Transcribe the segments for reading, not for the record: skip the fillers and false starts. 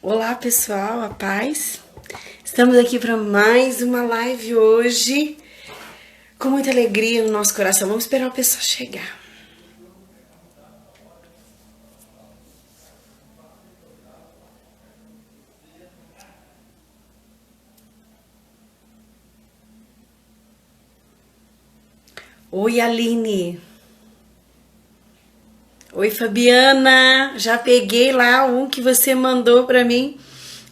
Olá pessoal, a paz. Estamos aqui para mais uma live hoje, com muita alegria no nosso coração. Vamos esperar o pessoal chegar. Oi, Aline. Oi, Fabiana. Já peguei lá um que você mandou para mim.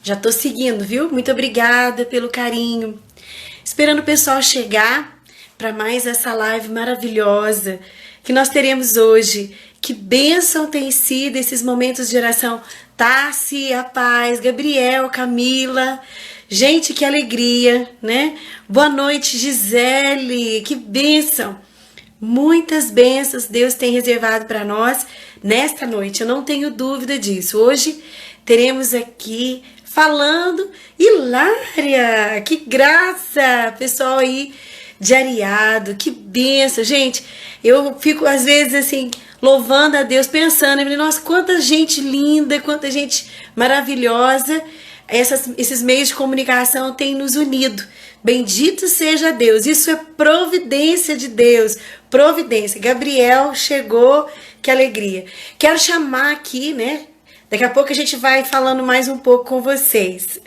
Já tô seguindo, viu? Muito obrigada pelo carinho. Esperando o pessoal chegar para mais essa live maravilhosa que nós teremos hoje. Que bênção tem sido esses momentos de oração. Tassi, a paz, Gabriel, Camila. Gente, que alegria, né? Boa noite, Gisele. Que bênção. Muitas bênçãos Deus tem reservado para nós nesta noite, eu não tenho dúvida disso. Hoje teremos aqui falando Hilária, que graça, pessoal aí de Areado, que bênção. Gente, eu fico às vezes assim, louvando a Deus, pensando, nossa, quanta gente linda, quanta gente maravilhosa. Esses meios de comunicação têm nos unido. Bendito seja Deus. Isso é providência de Deus. Providência. Gabriel chegou, que alegria. Quero chamar aqui, né? Daqui a pouco a gente vai falando mais um pouco com vocês.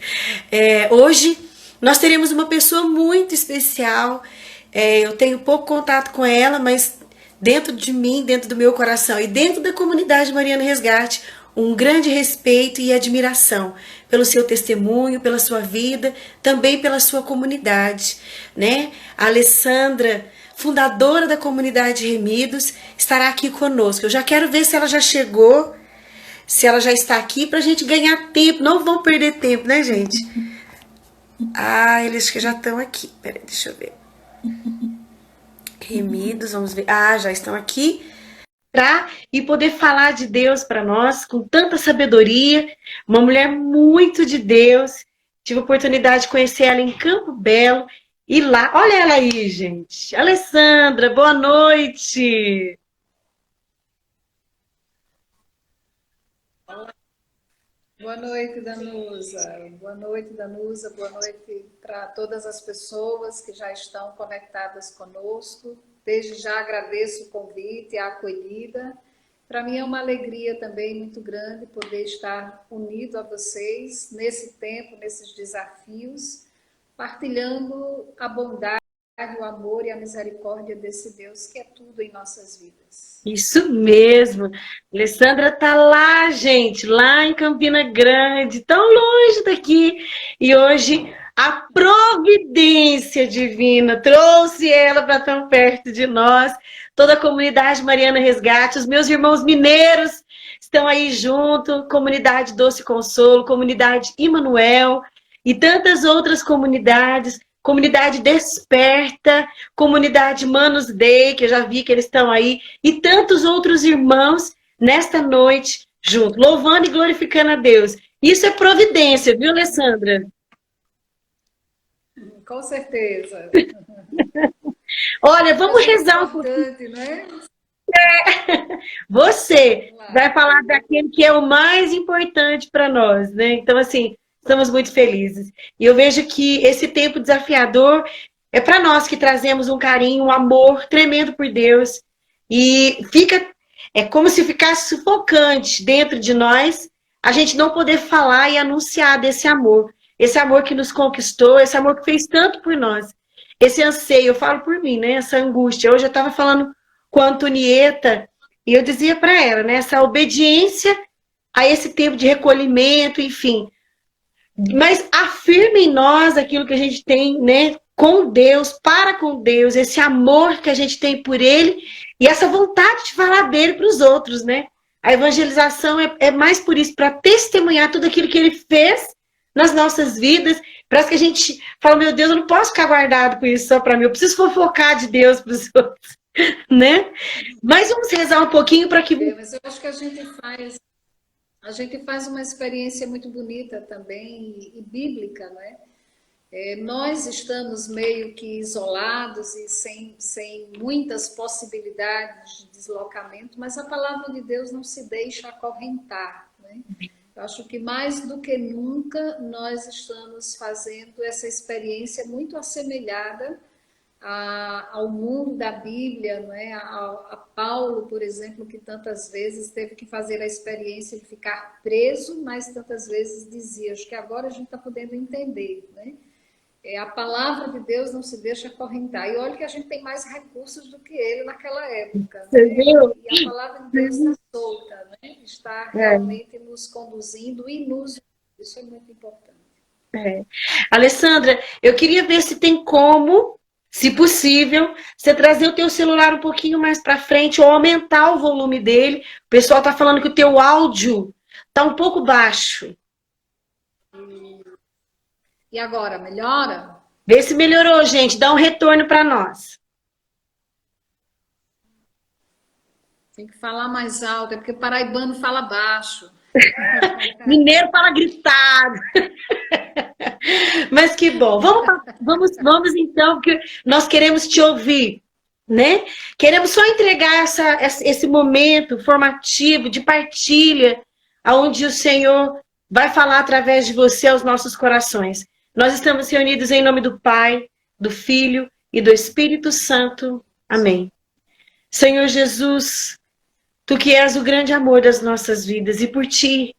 Hoje nós teremos uma pessoa muito especial. Eu tenho pouco contato com ela, mas dentro de mim, dentro do meu coração e dentro da comunidade Mariana Resgate, um grande respeito e admiração pelo seu testemunho, pela sua vida, também pela sua comunidade, né? A Alessandra, fundadora da comunidade Remidos, estará aqui conosco. Eu já quero ver se ela já chegou, se ela já está aqui, para a gente ganhar tempo. Não vão perder tempo, né, gente? Ah, eles que já estão aqui. Peraí, deixa eu ver. Remidos, vamos ver. Ah, já estão aqui. E poder falar de Deus para nós com tanta sabedoria, uma mulher muito de Deus. Tive a oportunidade de conhecer ela em Campo Belo e lá, olha ela aí, gente. Alessandra, boa noite. Boa noite, Danusa. Boa noite, Danusa. Boa noite para todas as pessoas que já estão conectadas conosco. Desde já agradeço o convite, a acolhida. Para mim é uma alegria também muito grande poder estar unido a vocês nesse tempo, nesses desafios, partilhando a bondade, o amor e a misericórdia desse Deus que é tudo em nossas vidas. Isso mesmo. Alessandra tá lá, gente, lá em Campina Grande, tão longe daqui. E hoje a providência divina trouxe ela para tão perto de nós. Toda a comunidade Mariana Resgate, os meus irmãos mineiros estão aí junto, comunidade Doce Consolo, comunidade Imanuel e tantas outras comunidades. Comunidade Desperta, comunidade Manos Day, que eu já vi que eles estão aí, e tantos outros irmãos nesta noite junto, louvando e glorificando a Deus. Isso é providência, viu, Alessandra? Com certeza. Olha, vamos rezar um pouquinho. Né? Você vai falar daquele que é o mais importante para nós, né? Então, assim, estamos muito felizes. E eu vejo que esse tempo desafiador é para nós que trazemos um carinho, um amor tremendo por Deus. E é como se ficasse sufocante dentro de nós a gente não poder falar e anunciar desse amor. Esse amor que nos conquistou, esse amor que fez tanto por nós. Esse anseio, eu falo por mim, né? Essa angústia. Hoje eu estava falando com a Antonieta e eu dizia para ela, né? Essa obediência a esse tempo de recolhimento, enfim. Mas afirma em nós aquilo que a gente tem, né, com Deus, para com Deus, esse amor que a gente tem por Ele e essa vontade de falar dele para os outros, né? A evangelização é mais por isso, para testemunhar tudo aquilo que Ele fez nas nossas vidas. Parece que a gente fala, meu Deus, eu não posso ficar guardado com isso só para mim, eu preciso fofocar de Deus para os outros, né? Mas vamos rezar um pouquinho para que... Mas eu acho que a gente faz uma experiência muito bonita também e bíblica, não é? Nós estamos meio que isolados e sem muitas possibilidades de deslocamento, mas a palavra de Deus não se deixa acorrentar, né? Eu acho que mais do que nunca nós estamos fazendo essa experiência muito assemelhada ao mundo da Bíblia, não é? A Paulo, por exemplo, que tantas vezes teve que fazer a experiência de ficar preso, mas tantas vezes dizia, acho que agora a gente está podendo entender, né? A palavra de Deus não se deixa acorrentar. E olha que a gente tem mais recursos do que ele naquela época, Você né? viu? E a palavra de Deus está solta, né? Está realmente nos conduzindo e nos... Isso é muito importante. Alessandra, eu queria ver se tem como, se possível, você trazer o teu celular um pouquinho mais para frente ou aumentar o volume dele. O pessoal tá falando que o teu áudio tá um pouco baixo. E agora, melhora? Vê se melhorou, gente. Dá um retorno para nós. Tem que falar mais alto, é porque paraibano fala baixo. Mineiro fala gritado. Mas que bom. Vamos então, porque nós queremos te ouvir, né? Queremos só entregar esse momento formativo de partilha, onde o Senhor vai falar através de você aos nossos corações. Nós estamos reunidos em nome do Pai, do Filho e do Espírito Santo. Amém. Senhor Jesus, Tu que és o grande amor das nossas vidas, e por Ti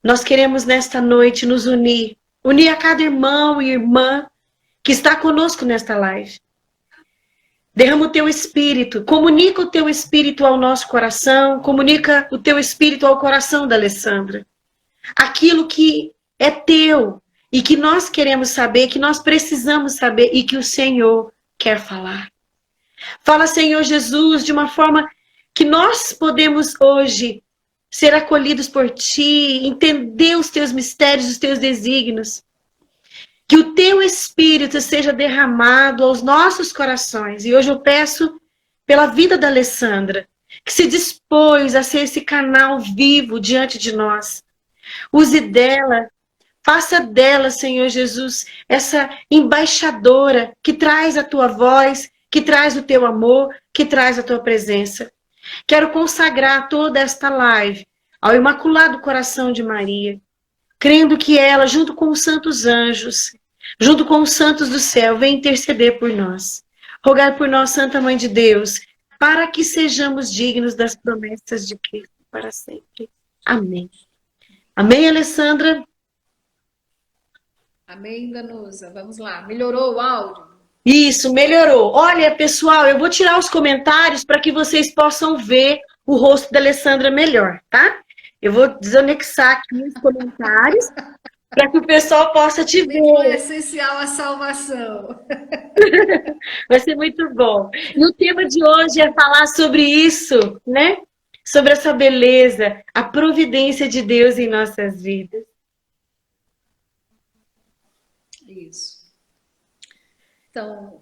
nós queremos nesta noite nos unir a cada irmão e irmã que está conosco nesta live. Derrama o Teu Espírito, comunica o Teu Espírito ao nosso coração, comunica o Teu Espírito ao coração da Alessandra. Aquilo que é Teu e que nós queremos saber, que nós precisamos saber e que o Senhor quer falar. Fala, Senhor Jesus, de uma forma que nós podemos hoje ser acolhidos por Ti, entender os Teus mistérios, os Teus desígnios. Que o Teu Espírito seja derramado aos nossos corações. E hoje eu peço pela vida da Alessandra, que se dispôs a ser esse canal vivo diante de nós. Use dela, faça dela, Senhor Jesus, essa embaixadora que traz a Tua voz, que traz o Teu amor, que traz a Tua presença. Quero consagrar toda esta live ao Imaculado Coração de Maria, crendo que ela, junto com os santos anjos, junto com os santos do céu, vem interceder por nós. Rogar por nós, Santa Mãe de Deus, para que sejamos dignos das promessas de Cristo para sempre. Amém. Amém, Alessandra? Amém, Danusa. Vamos lá. Melhorou o áudio? Isso, melhorou. Olha, pessoal, eu vou tirar os comentários para que vocês possam ver o rosto da Alessandra melhor, tá? Eu vou desanexar aqui os comentários para que o pessoal possa te ver. É essencial a salvação. Vai ser muito bom. E o tema de hoje é falar sobre isso, né? Sobre essa beleza, a providência de Deus em nossas vidas. Isso. Então,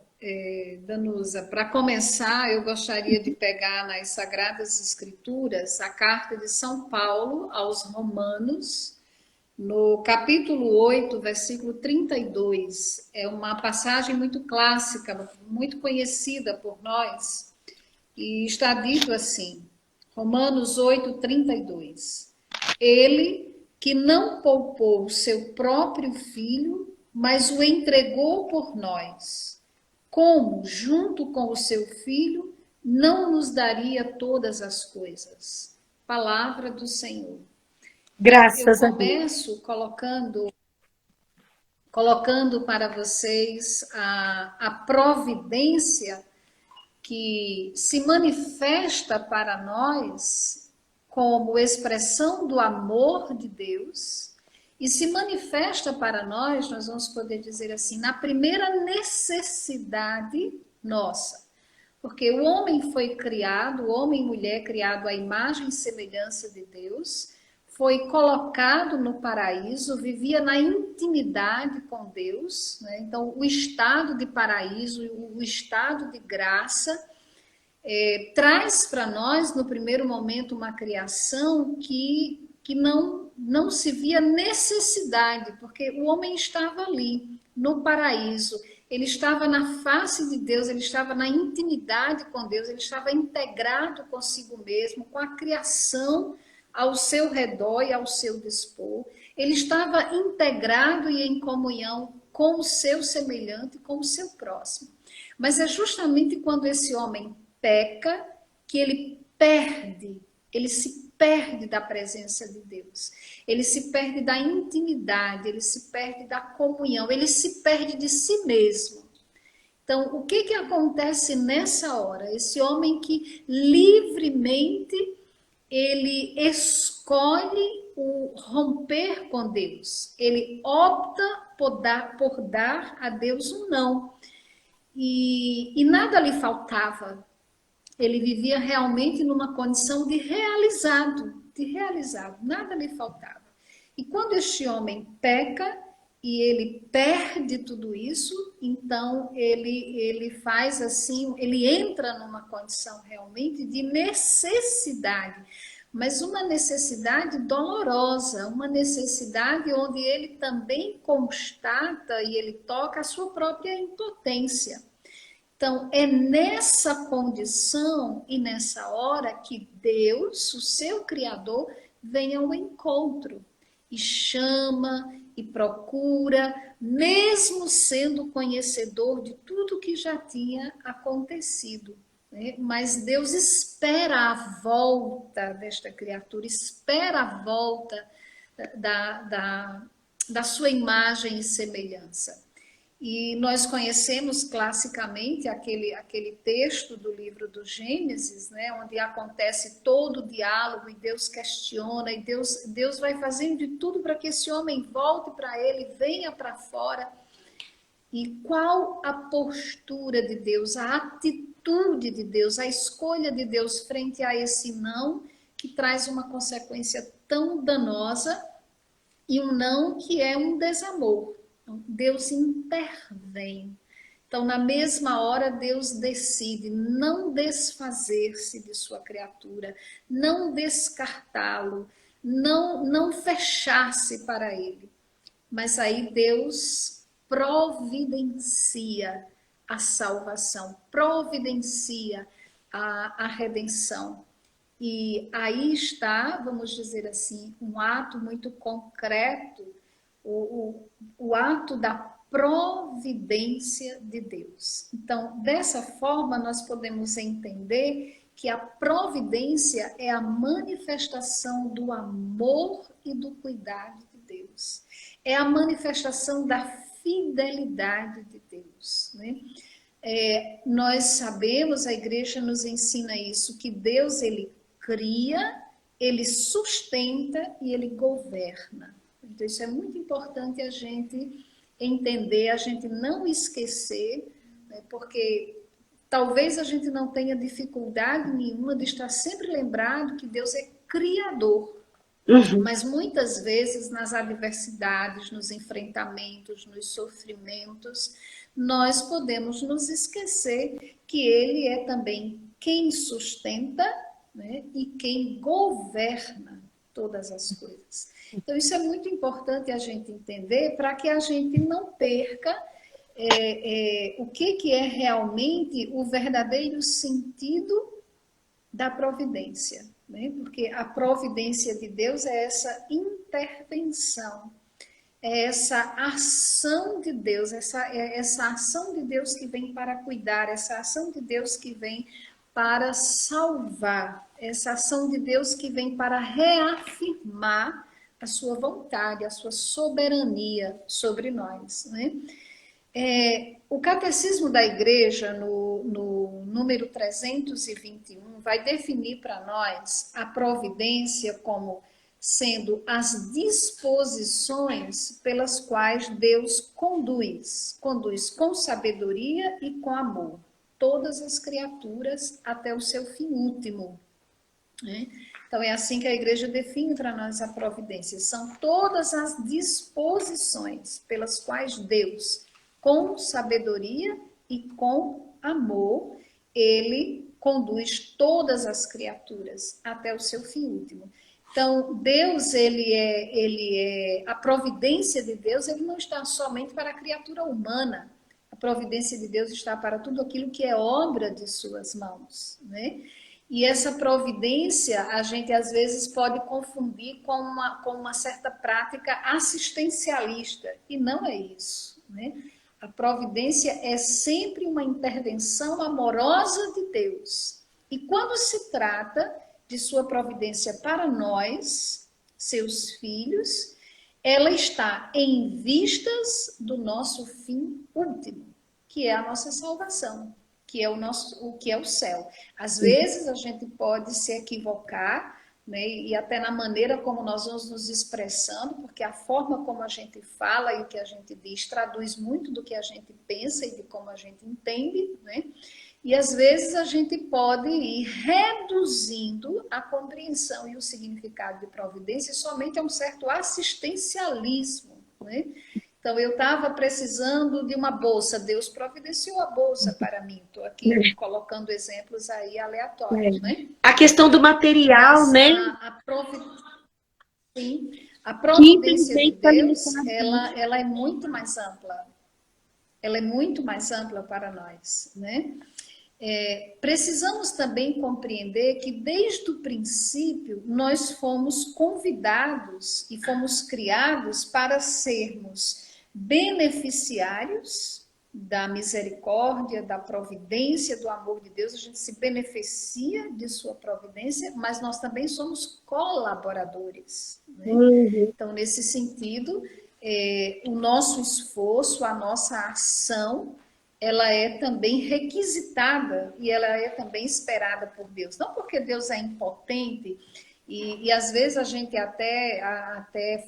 Danusa, para começar, eu gostaria de pegar nas Sagradas Escrituras a carta de São Paulo aos Romanos, no capítulo 8, versículo 32. É uma passagem muito clássica, muito conhecida por nós, e está dito assim, Romanos 8, 32. Ele que não poupou o seu próprio filho, mas o entregou por nós, como, junto com o seu Filho, não nos daria todas as coisas? Palavra do Senhor. Graças a Deus. Eu começo colocando para vocês a providência que se manifesta para nós como expressão do amor de Deus, e se manifesta para nós vamos poder dizer assim, na primeira necessidade nossa. Porque o homem foi criado, o homem e mulher criado à imagem e semelhança de Deus, foi colocado no paraíso, vivia na intimidade com Deus, né? Então o estado de paraíso, o estado de graça, traz para nós, no primeiro momento, uma criação que não se via necessidade, porque o homem estava ali, no paraíso, ele estava na face de Deus, ele estava na intimidade com Deus, ele estava integrado consigo mesmo, com a criação ao seu redor e ao seu dispor. Ele estava integrado e em comunhão com o seu semelhante, com o seu próximo. Mas é justamente quando esse homem peca que ele se perde da presença de Deus. Ele se perde da intimidade, ele se perde da comunhão, ele se perde de si mesmo. Então, o que acontece nessa hora? Esse homem que livremente ele escolhe o romper com Deus. Ele opta por dar a Deus um não. E nada lhe faltava. Ele vivia realmente numa condição de realizado, nada lhe faltava. E quando este homem peca e ele perde tudo isso, então ele faz assim, ele entra numa condição realmente de necessidade, mas uma necessidade dolorosa, uma necessidade onde ele também constata e ele toca a sua própria impotência. Então, é nessa condição e nessa hora que Deus, o seu Criador, vem ao encontro e chama e procura, mesmo sendo conhecedor de tudo que já tinha acontecido. Né? Mas Deus espera a volta desta criatura, espera a volta da sua imagem e semelhança. E nós conhecemos classicamente aquele texto do livro do Gênesis, né, onde acontece todo o diálogo e Deus questiona, e Deus vai fazendo de tudo para que esse homem volte para ele, venha para fora. E qual a postura de Deus, a atitude de Deus, a escolha de Deus frente a esse não, que traz uma consequência tão danosa, e um não que é um desamor. Deus intervém. Então, na mesma hora, Deus decide não desfazer-se de sua criatura, não descartá-lo, não fechar-se para ele. Mas aí Deus providencia a salvação, providencia a redenção. E aí está, vamos dizer assim, um ato muito concreto, o ato da providência de Deus. Então, dessa forma, nós podemos entender que a providência é a manifestação do amor e do cuidado de Deus. É a manifestação da fidelidade de Deus, né? Nós sabemos, a igreja nos ensina isso, que Deus, ele cria, ele sustenta e ele governa. Então, isso é muito importante a gente entender, a gente não esquecer, né, porque talvez a gente não tenha dificuldade nenhuma de estar sempre lembrado que Deus é criador. Mas muitas vezes nas adversidades, nos enfrentamentos, nos sofrimentos, nós podemos nos esquecer que Ele é também quem sustenta, né, e quem governa todas as coisas. Então, isso é muito importante a gente entender para que a gente não perca o que é realmente o verdadeiro sentido da providência, né? Porque a providência de Deus é essa intervenção, é essa ação de Deus, essa ação de Deus que vem para cuidar, essa ação de Deus que vem para salvar, essa ação de Deus que vem para reafirmar a sua vontade, a sua soberania sobre nós, né? O Catecismo da Igreja, no número 321, vai definir para nós a providência como sendo as disposições pelas quais Deus conduz com sabedoria e com amor todas as criaturas até o seu fim último, né? Então, é assim que a igreja define para nós a providência. São todas as disposições pelas quais Deus, com sabedoria e com amor, ele conduz todas as criaturas até o seu fim último. Então, Deus, a providência de Deus, ele não está somente para a criatura humana. A providência de Deus está para tudo aquilo que é obra de suas mãos, né? E essa providência, a gente às vezes pode confundir com uma certa prática assistencialista, e não é isso, né? A providência é sempre uma intervenção amorosa de Deus. E quando se trata de sua providência para nós, seus filhos, ela está em vistas do nosso fim último, que é a nossa salvação, que é o que é o céu. Às vezes a gente pode se equivocar, né, e até na maneira como nós vamos nos expressando, porque a forma como a gente fala e o que a gente diz traduz muito do que a gente pensa e de como a gente entende, né? E às vezes a gente pode ir reduzindo a compreensão e o significado de providência somente a um certo assistencialismo, né? Então, eu estava precisando de uma bolsa, Deus providenciou a bolsa para mim. Estou aqui colocando exemplos aí aleatórios, né? A questão do material, Mas né? Sim, a Que providência de infelizmente está Deus, limitado. ela é muito mais ampla. Ela é muito mais ampla para nós, né? Precisamos também compreender que desde o princípio nós fomos convidados e fomos criados para sermos beneficiários da misericórdia, da providência, do amor de Deus. A gente se beneficia de sua providência, mas nós também somos colaboradores, né? Então, nesse sentido, o nosso esforço, a nossa ação, ela é também requisitada e ela é também esperada por Deus. Não porque Deus é impotente e às vezes a gente até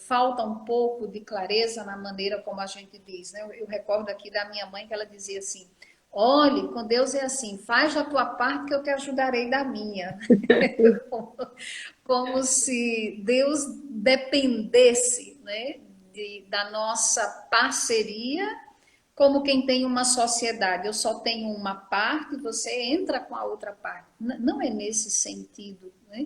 falta um pouco de clareza na maneira como a gente diz, né? Eu recordo aqui da minha mãe que ela dizia assim: olhe, com Deus é assim, faz a tua parte que eu te ajudarei da minha. Como se Deus dependesse, né, da nossa parceria, como quem tem uma sociedade. Eu só tenho uma parte, você entra com a outra parte. Não é nesse sentido, né?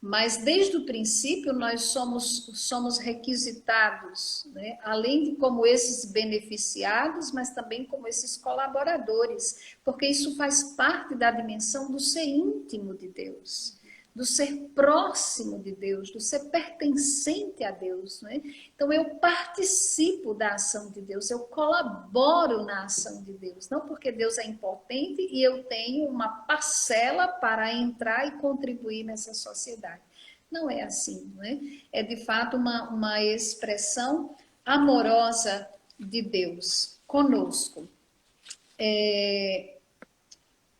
Mas desde o princípio nós somos requisitados, né? Além de como esses beneficiados, mas também como esses colaboradores, porque isso faz parte da dimensão do ser íntimo de Deus, do ser próximo de Deus, do ser pertencente a Deus, né? Então eu participo da ação de Deus, eu colaboro na ação de Deus, não porque Deus é impotente e eu tenho uma parcela para entrar e contribuir nessa sociedade. Não é assim, não é? É de fato uma expressão amorosa de Deus conosco.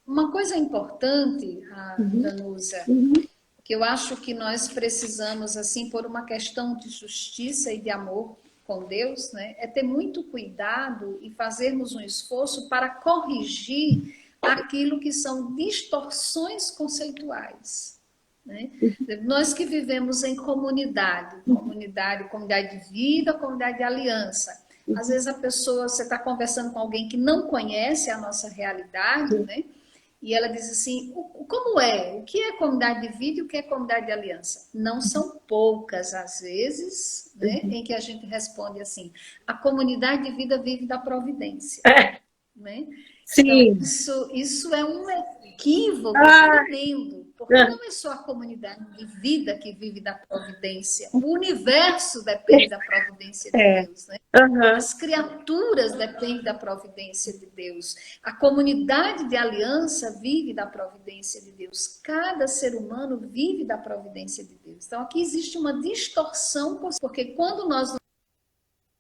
Uma coisa importante, Danusa, que eu acho que nós precisamos, assim, por uma questão de justiça e de amor com Deus, né, é ter muito cuidado e fazermos um esforço para corrigir aquilo que são distorções conceituais, né? Nós que vivemos em comunidade de vida, comunidade de aliança. Às vezes a pessoa, você está conversando com alguém que não conhece a nossa realidade, né? E ela diz assim, como é? O que é comunidade de vida e o que é comunidade de aliança? Não são poucas as vezes, né, em que a gente responde assim, a comunidade de vida vive da providência. Né? Então, isso é um equívoco tremendo, porque não é só a comunidade de vida que vive da providência, o universo depende da providência de Deus, né? As criaturas dependem da providência de Deus, a comunidade de aliança vive da providência de Deus, cada ser humano vive da providência de Deus. Então, aqui existe uma distorção, porque quando nós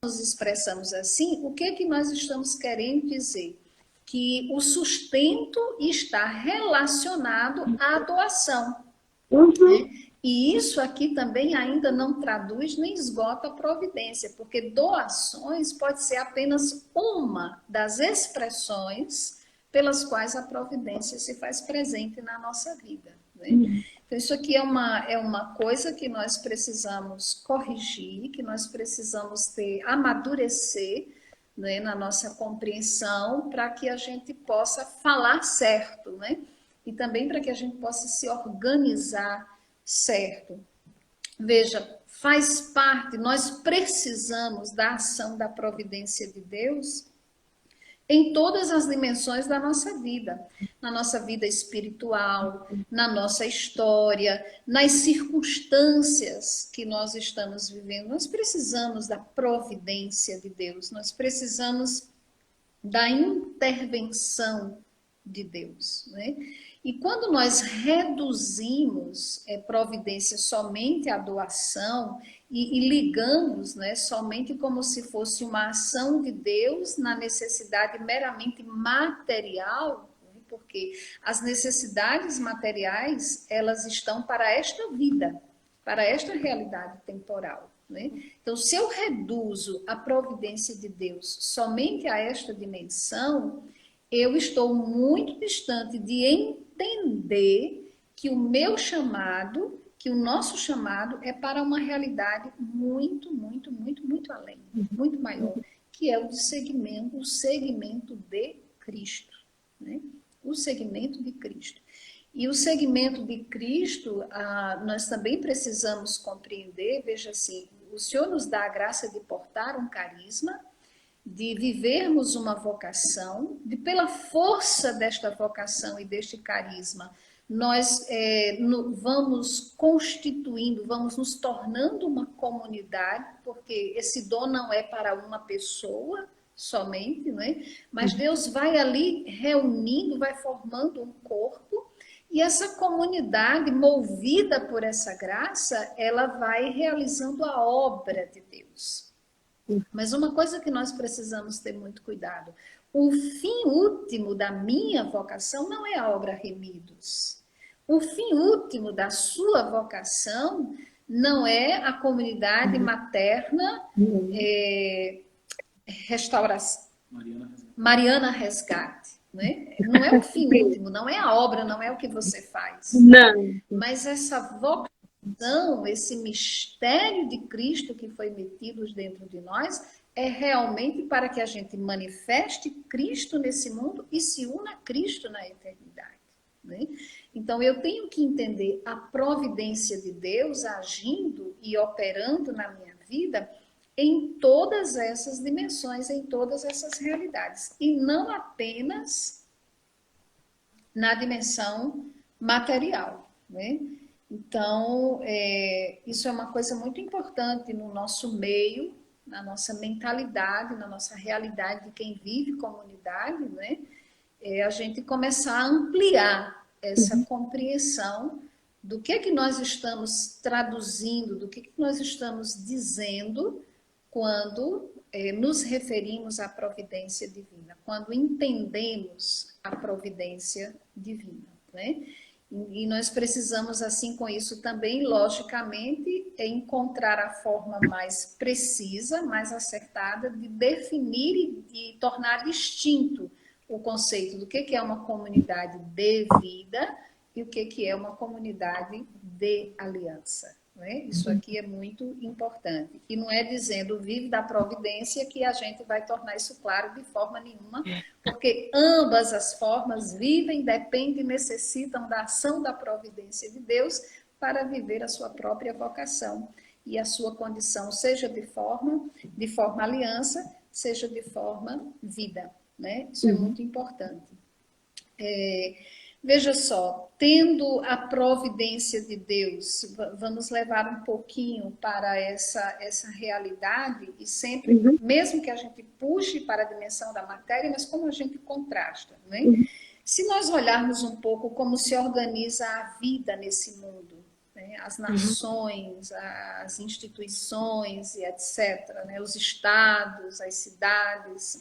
nos expressamos assim, o que é que nós estamos querendo dizer? Que o sustento está relacionado à doação. Né? E isso aqui também ainda não traduz nem esgota a providência, porque doações pode ser apenas uma das expressões pelas quais a providência se faz presente na nossa vida. Né? Então, isso aqui é uma coisa que nós precisamos corrigir, que nós precisamos amadurecer, né, na nossa compreensão, para que a gente possa falar certo, né? E também para que a gente possa se organizar Certo. Veja, faz parte, nós precisamos da ação da providência de Deus em todas as dimensões da nossa vida, na nossa vida espiritual, na nossa história, nas circunstâncias que nós estamos vivendo. Nós precisamos da providência de Deus, nós precisamos da intervenção de Deus, né? E quando nós reduzimos providência somente à doação e ligamos, né, somente como se fosse uma ação de Deus na necessidade meramente material, né, porque as necessidades materiais, elas estão para esta vida, para esta realidade temporal. Né? Então, se eu reduzo a providência de Deus somente a esta dimensão, eu estou muito distante de entender que o meu chamado, que o nosso chamado é para uma realidade muito, muito, muito, muito além, muito maior, que é o segmento de Cristo, né? O segmento de Cristo. E o segmento de Cristo, nós também precisamos compreender, veja assim, o Senhor nos dá a graça de portar um carisma, de vivermos uma vocação, de pela força desta vocação e deste carisma, nós vamos constituindo, vamos nos tornando uma comunidade, porque esse dom não é para uma pessoa somente, não é? Mas Deus vai ali reunindo, vai formando um corpo, e essa comunidade, movida por essa graça, ela vai realizando a obra de Deus. Mas uma coisa que nós precisamos ter muito cuidado, o fim último da minha vocação não é a obra Remidos. O fim último da sua vocação não é a comunidade materna restauração. Mariana Resgate. Né? Não é o fim último, não é a obra, não é o que você faz. Não. Mas essa vocação, esse mistério de Cristo que foi metido dentro de nós, é realmente para que a gente manifeste Cristo nesse mundo e se una a Cristo na eternidade. Né? Então eu tenho que entender a providência de Deus agindo e operando na minha vida em todas essas dimensões, em todas essas realidades. E não apenas na dimensão material. Né? Então, isso é uma coisa muito importante no nosso meio, na nossa mentalidade, na nossa realidade de quem vive comunidade, né? A gente começar a ampliar essa compreensão do que nós estamos traduzindo, do que nós estamos dizendo quando nos referimos à providência divina, quando entendemos a providência divina, né? E nós precisamos, assim, com isso também, logicamente, encontrar a forma mais precisa, mais acertada de definir e tornar distinto o conceito do que é uma comunidade de vida e o que é uma comunidade de aliança. Né? Isso aqui é muito importante. E não é dizendo vive da providência que a gente vai tornar isso claro de forma nenhuma, porque ambas as formas vivem, dependem e necessitam da ação da providência de Deus para viver a sua própria vocação e a sua condição, seja de forma aliança, seja de forma vida. Né? Isso é muito importante. Veja só, tendo a providência de Deus, vamos levar um pouquinho para essa realidade e sempre, mesmo que a gente puxe para a dimensão da matéria, mas como a gente contrasta, né? Se nós olharmos um pouco como se organiza a vida nesse mundo, né? As nações, as instituições e etc., né? Os estados, as cidades,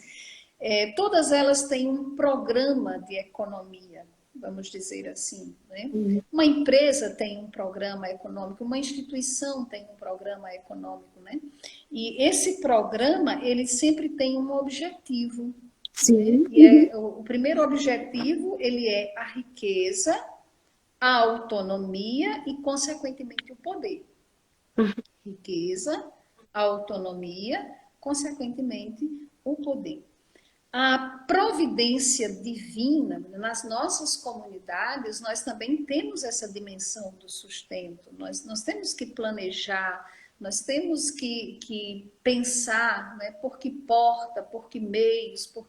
todas elas têm um programa de economia, vamos dizer assim. Né? Uma empresa tem um programa econômico, uma instituição tem um programa econômico. Né? E esse programa, ele sempre tem um objetivo. Sim. Né? E o primeiro objetivo, ele é a riqueza, a autonomia e, consequentemente, o poder. Riqueza, a autonomia, consequentemente, o poder. A providência divina, nas nossas comunidades, nós também temos essa dimensão do sustento. Nós temos que planejar, nós temos que pensar, né, por que porta, por que meios, por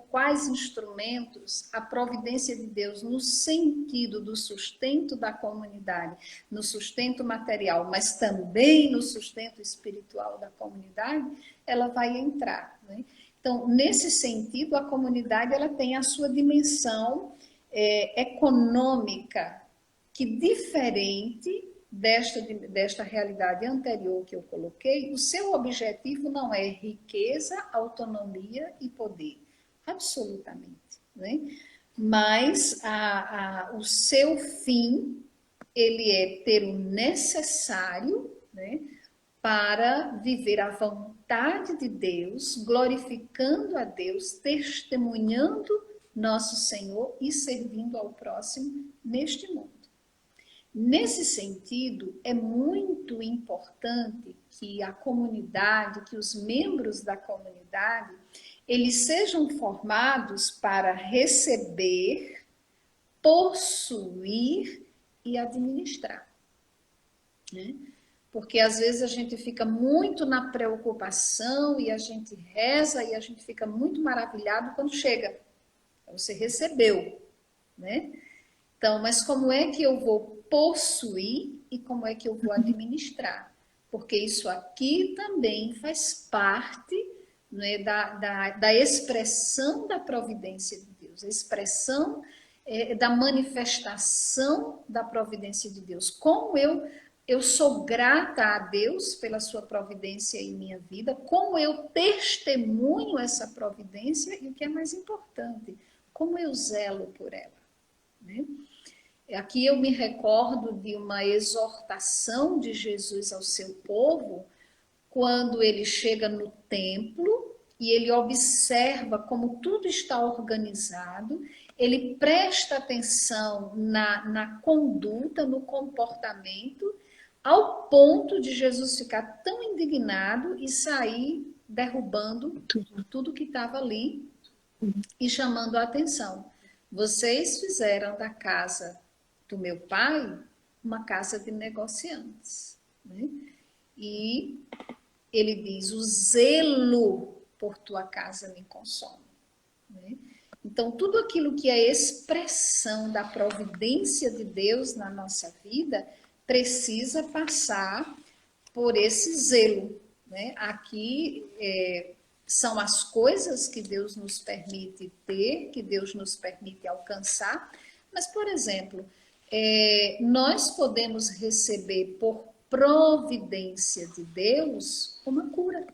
quais instrumentos a providência de Deus, no sentido do sustento da comunidade, no sustento material, mas também no sustento espiritual da comunidade, ela vai entrar, né? Então, nesse sentido, a comunidade ela tem a sua dimensão econômica, que diferente desta realidade anterior que eu coloquei, o seu objetivo não é riqueza, autonomia e poder, absolutamente, né? Mas o seu fim, ele é ter o necessário, né, para viver a vontade de Deus, glorificando a Deus, testemunhando nosso Senhor e servindo ao próximo neste mundo. Nesse sentido, é muito importante que a comunidade, que os membros da comunidade, eles sejam formados para receber, possuir e administrar, né? Porque às vezes a gente fica muito na preocupação e a gente reza e a gente fica muito maravilhado quando chega. Você recebeu, né? Então, mas como é que eu vou possuir e como é que eu vou administrar? Porque isso aqui também faz parte, né, da expressão da providência de Deus, a expressão da manifestação da providência de Deus. Como eu sou grata a Deus pela sua providência em minha vida, como eu testemunho essa providência e o que é mais importante, como eu zelo por ela, né? Aqui eu me recordo de uma exortação de Jesus ao seu povo, quando ele chega no templo e ele observa como tudo está organizado, ele presta atenção na conduta, no comportamento, ao ponto de Jesus ficar tão indignado e sair derrubando tudo que estava ali e chamando a atenção. Vocês fizeram da casa do meu pai uma casa de negociantes, né? E ele diz, o zelo por tua casa me consome, né? Então, tudo aquilo que é expressão da providência de Deus na nossa vida precisa passar por esse zelo, né? Aqui são as coisas que Deus nos permite ter, que Deus nos permite alcançar, mas, por exemplo, nós podemos receber por providência de Deus uma cura,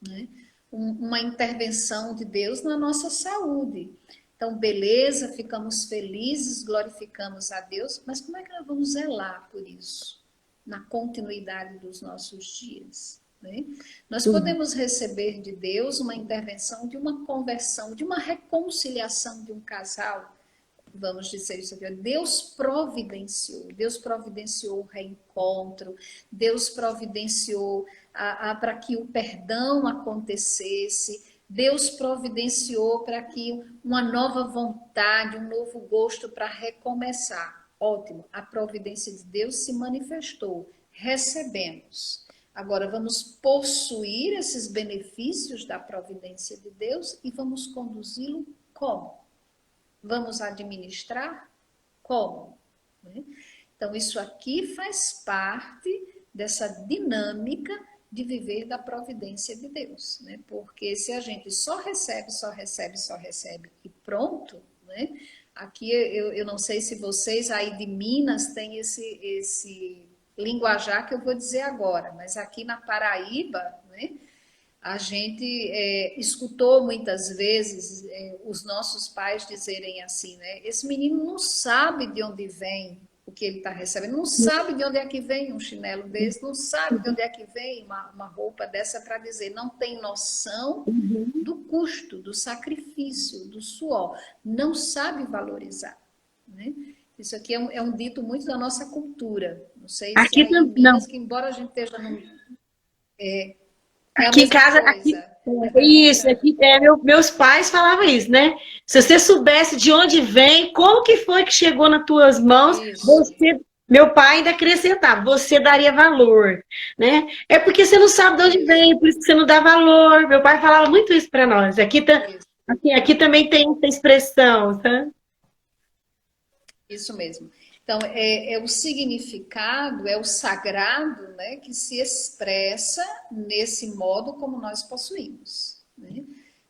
né? Uma intervenção de Deus na nossa saúde. Então, beleza, ficamos felizes, glorificamos a Deus, mas como é que nós vamos zelar por isso na continuidade dos nossos dias, né? Nós podemos receber de Deus uma intervenção de uma conversão, de uma reconciliação de um casal. Vamos dizer isso aqui, Deus providenciou o reencontro, Deus providenciou para que o perdão acontecesse, Deus providenciou para que uma nova vontade, um novo gosto para recomeçar. Ótimo, a providência de Deus se manifestou, recebemos. Agora vamos possuir esses benefícios da providência de Deus e vamos conduzi-lo como? Vamos administrar? Como? Então, isso aqui faz parte dessa dinâmica de viver da providência de Deus, né? Porque se a gente só recebe e pronto, né? Aqui eu não sei se vocês aí de Minas têm esse linguajar que eu vou dizer agora, mas aqui na Paraíba, né? A gente escutou muitas vezes os nossos pais dizerem assim, né? Esse menino não sabe de onde vem o que ele está recebendo, não sabe de onde é que vem um chinelo desse, não sabe de onde é que vem uma roupa dessa, para dizer, não tem noção do custo, do sacrifício, do suor, não sabe valorizar, né? Isso aqui é um dito muito da nossa cultura, não sei se Aqui é em não. Minas, que embora a gente esteja no... Aqui em casa, Isso, aqui, meus pais falavam isso, né? Se você soubesse de onde vem, como que foi que chegou nas tuas mãos, Isso, meu pai ainda acrescentava, você daria valor, né? É porque você não sabe de onde isso, vem, por isso que você não dá valor. Meu pai falava muito isso para nós. isso. Aqui também tem essa expressão, tá? Isso mesmo. Então, é o significado, é o sagrado, né, que se expressa nesse modo como nós possuímos. Né?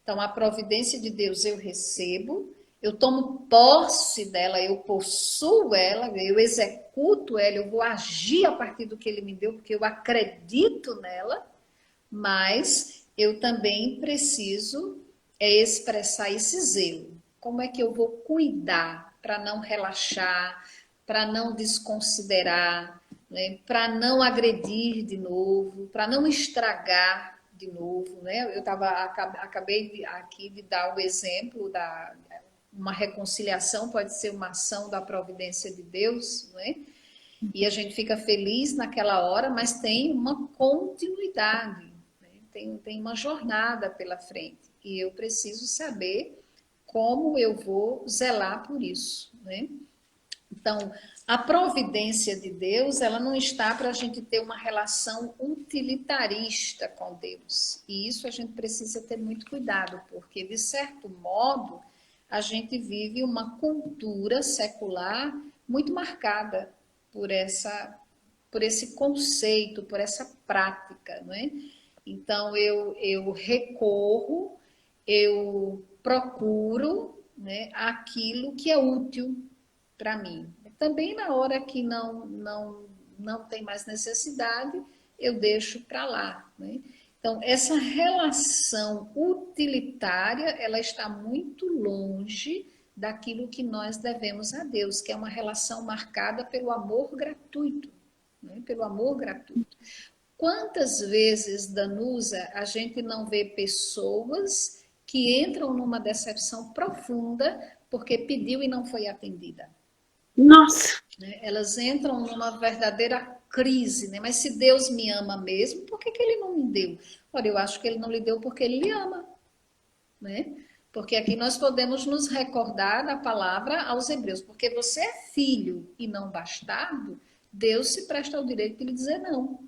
Então, a providência de Deus eu recebo, eu tomo posse dela, eu possuo ela, eu executo ela, eu vou agir a partir do que ele me deu, porque eu acredito nela, mas eu também preciso expressar esse zelo. Como é que eu vou cuidar para não relaxar, para não desconsiderar, né? Para não agredir de novo, para não estragar de novo, né? Acabei aqui de dar o exemplo da uma reconciliação pode ser uma ação da providência de Deus, né? E a gente fica feliz naquela hora, mas tem uma continuidade, né? Tem uma jornada pela frente. E eu preciso saber como eu vou zelar por isso, né? Então, a providência de Deus, ela não está para a gente ter uma relação utilitarista com Deus. E isso a gente precisa ter muito cuidado, porque, de certo modo, a gente vive uma cultura secular muito marcada por por esse conceito, por essa prática, não é? Então, eu recorro, eu procuro, né, aquilo que é útil para mim. Também na hora que não tem mais necessidade, eu deixo para lá. Né? Então, essa relação utilitária, ela está muito longe daquilo que nós devemos a Deus, que é uma relação marcada pelo amor gratuito, né? Pelo amor gratuito. Quantas vezes, Danusa, a gente não vê pessoas que entram numa decepção profunda porque pediu e não foi atendida? Nossa, Né? Elas entram numa verdadeira crise, né? Mas se Deus me ama mesmo, por que Ele não me deu? Olha, eu acho que Ele não lhe deu porque Ele lhe ama, né? Porque aqui nós podemos nos recordar da palavra aos Hebreus, porque você é filho e não bastardo, Deus se presta ao direito de lhe dizer não.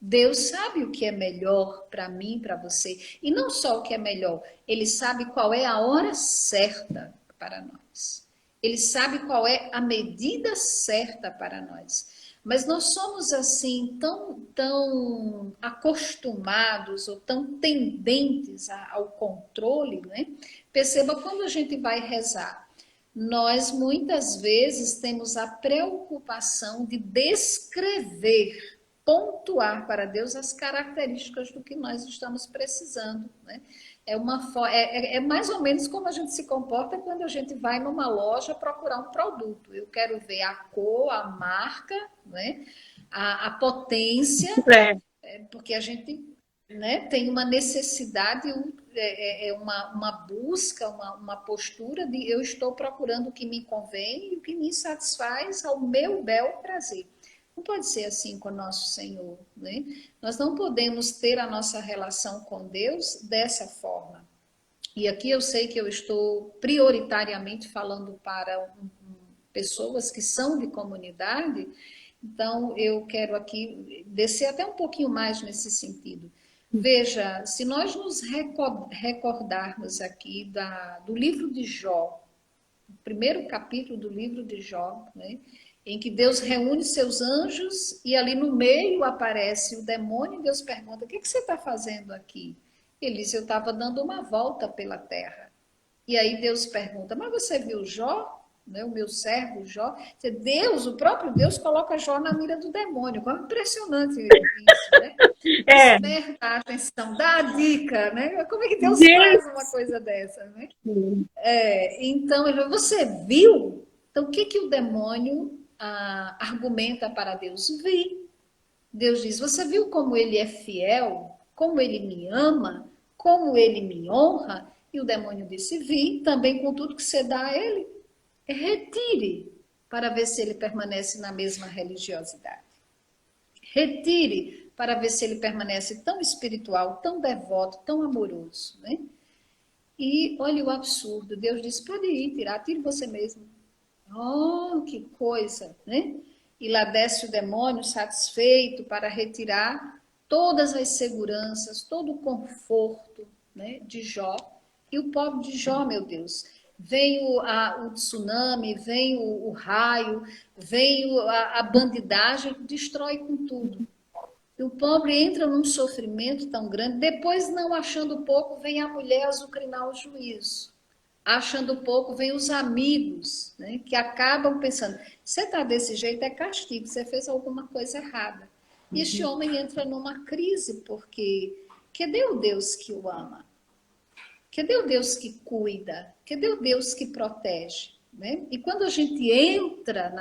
Deus sabe o que é melhor para mim, para você. E não só o que é melhor, Ele sabe qual é a hora certa para nós. Ele sabe qual é a medida certa para nós. Mas nós somos assim tão acostumados ou tão tendentes ao controle, né? Perceba quando a gente vai rezar, nós muitas vezes temos a preocupação de descrever, pontuar para Deus as características do que nós estamos precisando, né? É mais ou menos como a gente se comporta quando a gente vai numa loja procurar um produto. Eu quero ver a cor, a marca, né? A potência, é. porque a gente, né, tem uma necessidade, uma busca, uma postura de eu estou procurando o que me convém e o que me satisfaz ao meu bel prazer. Não pode ser assim com o nosso Senhor, né? Nós não podemos ter a nossa relação com Deus dessa forma. E aqui eu sei que eu estou prioritariamente falando para pessoas que são de comunidade, então eu quero aqui descer até um pouquinho mais nesse sentido. Veja, se nós nos recordarmos aqui do livro de Jó, o primeiro capítulo do livro de Jó, né, em que Deus reúne seus anjos e ali no meio aparece o demônio e Deus pergunta: o que você está fazendo aqui? Ele diz: eu estava dando uma volta pela terra. E aí Deus pergunta: mas você viu Jó? Né, o meu servo Jó? Deus, o próprio Deus coloca Jó na mira do demônio. Como impressionante isso, né? É, Desperta a atenção, dá a dica, né? Como é que Deus faz Deus. uma coisa dessa, né? Então, você viu? Então, o que, que o demônio argumenta para Deus? Vi. Deus diz: você viu como ele é fiel? Como ele me ama? Como ele me honra? E o demônio disse: vi, também com tudo que você dá a ele. Retire, para ver se ele permanece na mesma religiosidade. Retire, para ver se ele permanece tão espiritual, tão devoto, tão amoroso, né? E olha o absurdo, Deus disse, pode ir, tirar, tire você mesmo. Oh, que coisa, né? E lá desce o demônio satisfeito para retirar todas as seguranças, todo o conforto, né, de Jó. E o pobre de Jó, meu Deus, vem o tsunami, vem o raio, vem a bandidagem, destrói com tudo. E o pobre entra num sofrimento tão grande, depois, não achando pouco, vem a mulher azucrinar o juízo. Achando pouco, vem os amigos, né, que acabam pensando, você está desse jeito, é castigo, você fez alguma coisa errada. E este homem entra numa crise, porque cadê o Deus que o ama? Cadê o Deus que cuida? Cadê o Deus que protege? Né? E quando a gente entra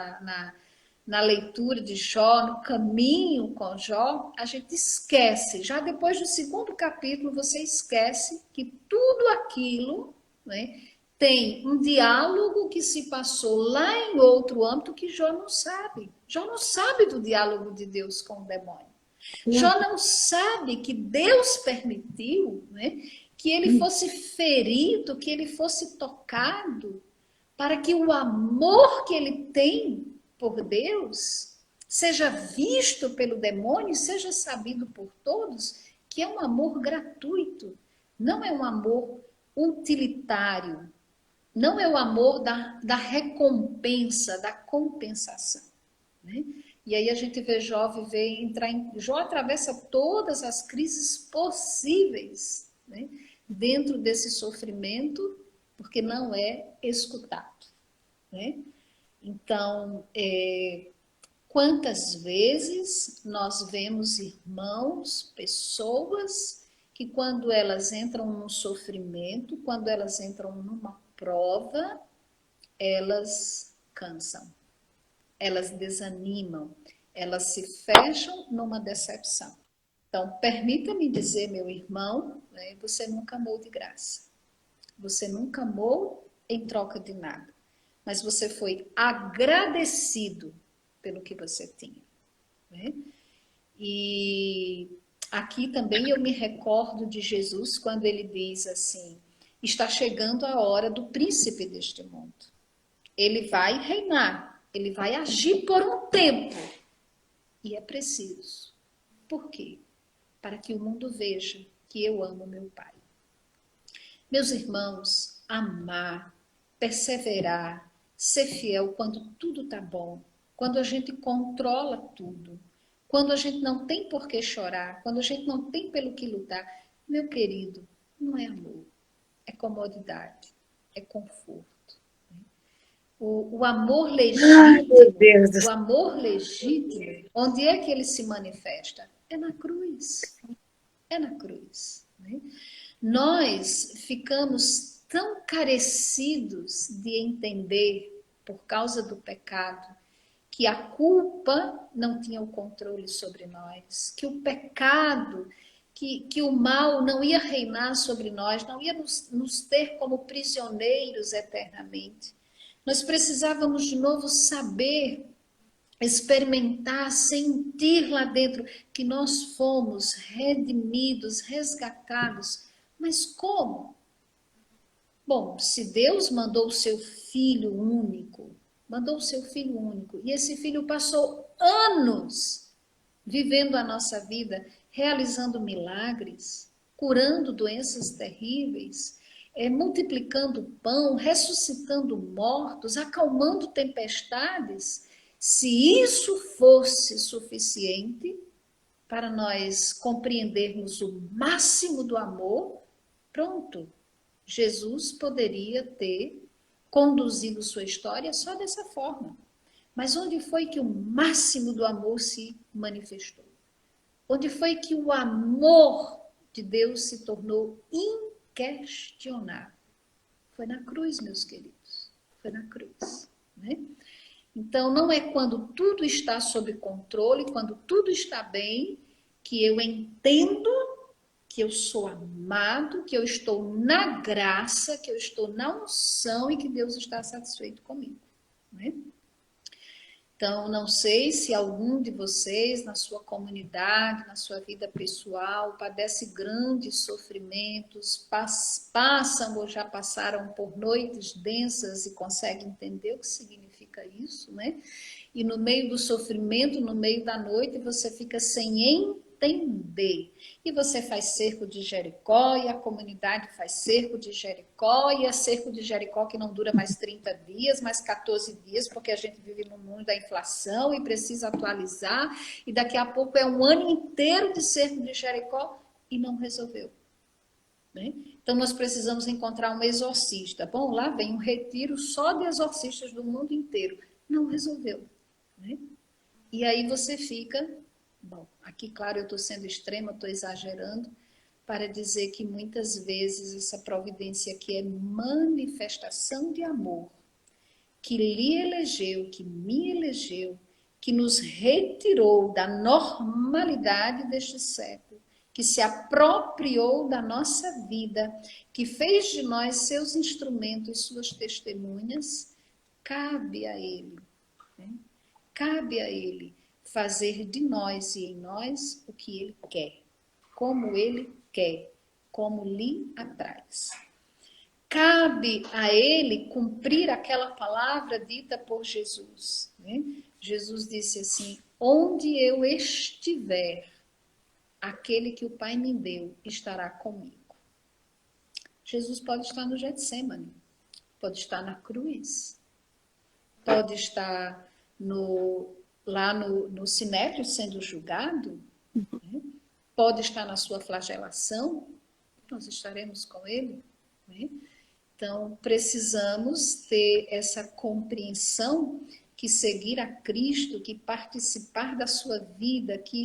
na leitura de Jó, no caminho com Jó, a gente esquece, já depois do segundo capítulo, você esquece que tudo aquilo, né, tem um diálogo que se passou lá em outro âmbito que Jó não sabe. Jó não sabe do diálogo de Deus com o demônio. Jó não sabe que Deus permitiu, né, que ele fosse ferido, que ele fosse tocado, para que o amor que ele tem por Deus seja visto pelo demônio e seja sabido por todos que é um amor gratuito, não é um amor utilitário, não é o amor da recompensa, da compensação. Né? E aí a gente vê Jó viver, entrar em. Jó atravessa todas as crises possíveis, né, dentro desse sofrimento, porque não é escutado. Né? Então, quantas vezes nós vemos irmãos, pessoas, que quando elas entram num sofrimento, quando elas entram numa prova, elas cansam, elas desanimam, elas se fecham numa decepção. Então, permita-me dizer, meu irmão, né, você nunca amou de graça. Você nunca amou em troca de nada. Mas você foi agradecido pelo que você tinha. Né? E aqui também eu me recordo de Jesus quando ele diz assim, está chegando a hora do príncipe deste mundo. Ele vai reinar, ele vai agir por um tempo. E é preciso. Por quê? Para que o mundo veja que eu amo meu Pai. Meus irmãos, amar, perseverar, ser fiel quando tudo está bom, quando a gente controla tudo, quando a gente não tem por que chorar, quando a gente não tem pelo que lutar, meu querido, não é amor, é comodidade, é conforto. O amor legítimo, o amor legítimo, onde é que ele se manifesta? É na cruz. É na cruz. Né? Nós ficamos tão carecidos de entender, por causa do pecado, que a culpa não tinha o controle sobre nós, que o pecado, que o mal não ia reinar sobre nós, não ia nos ter como prisioneiros eternamente. Nós precisávamos de novo saber, experimentar, sentir lá dentro que nós fomos redimidos, resgatados. Mas como? Bom, se Deus mandou o seu filho único, e esse filho passou anos vivendo a nossa vida, realizando milagres, curando doenças terríveis, multiplicando pão, ressuscitando mortos, acalmando tempestades. Se isso fosse suficiente para nós compreendermos o máximo do amor, pronto, Jesus poderia ter conduzido sua história só dessa forma. Mas onde foi que o máximo do amor se manifestou? Onde foi que o amor de Deus se tornou inquestionável? Foi na cruz, meus queridos. Foi na cruz. Né? Então, não é quando tudo está sob controle, quando tudo está bem, que eu entendo que eu sou amado, que eu estou na graça, que eu estou na unção e que Deus está satisfeito comigo. Né? Então, não sei se algum de vocês, na sua comunidade, na sua vida pessoal, padece grandes sofrimentos, passam ou já passaram por noites densas e conseguem entender o que significa isso, né? E no meio do sofrimento, no meio da noite, você fica sem entender. E você faz cerco de Jericó, e a comunidade faz cerco de Jericó, e é cerco de Jericó que não dura mais 30 dias, mais 14 dias, porque a gente vive no mundo da inflação e precisa atualizar, e daqui a pouco é um ano inteiro de cerco de Jericó e não resolveu. Né? Então nós precisamos encontrar um exorcista. Bom, lá vem um retiro só de exorcistas do mundo inteiro. Não resolveu. Né? E aí você fica, bom, aqui claro eu estou sendo extrema, estou exagerando, para dizer que muitas vezes essa providência aqui é manifestação de amor, que lhe elegeu, que me elegeu, que nos retirou da normalidade deste século, que se apropriou da nossa vida, que fez de nós seus instrumentos, suas testemunhas, cabe a Ele, né? Cabe a Ele fazer de nós e em nós o que Ele quer, como Ele quer, como lhe apraz. Cabe a Ele cumprir aquela palavra dita por Jesus. Né? Jesus disse assim: onde eu estiver, aquele que o Pai me deu estará comigo. Jesus pode estar no Getsemane, pode estar na cruz, pode estar lá no Sinédrio sendo julgado, né? Pode estar na sua flagelação, nós estaremos com ele. Né? Então, precisamos ter essa compreensão que seguir a Cristo, que participar da sua vida, que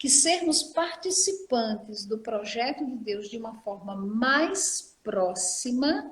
sermos participantes do projeto de Deus de uma forma mais próxima,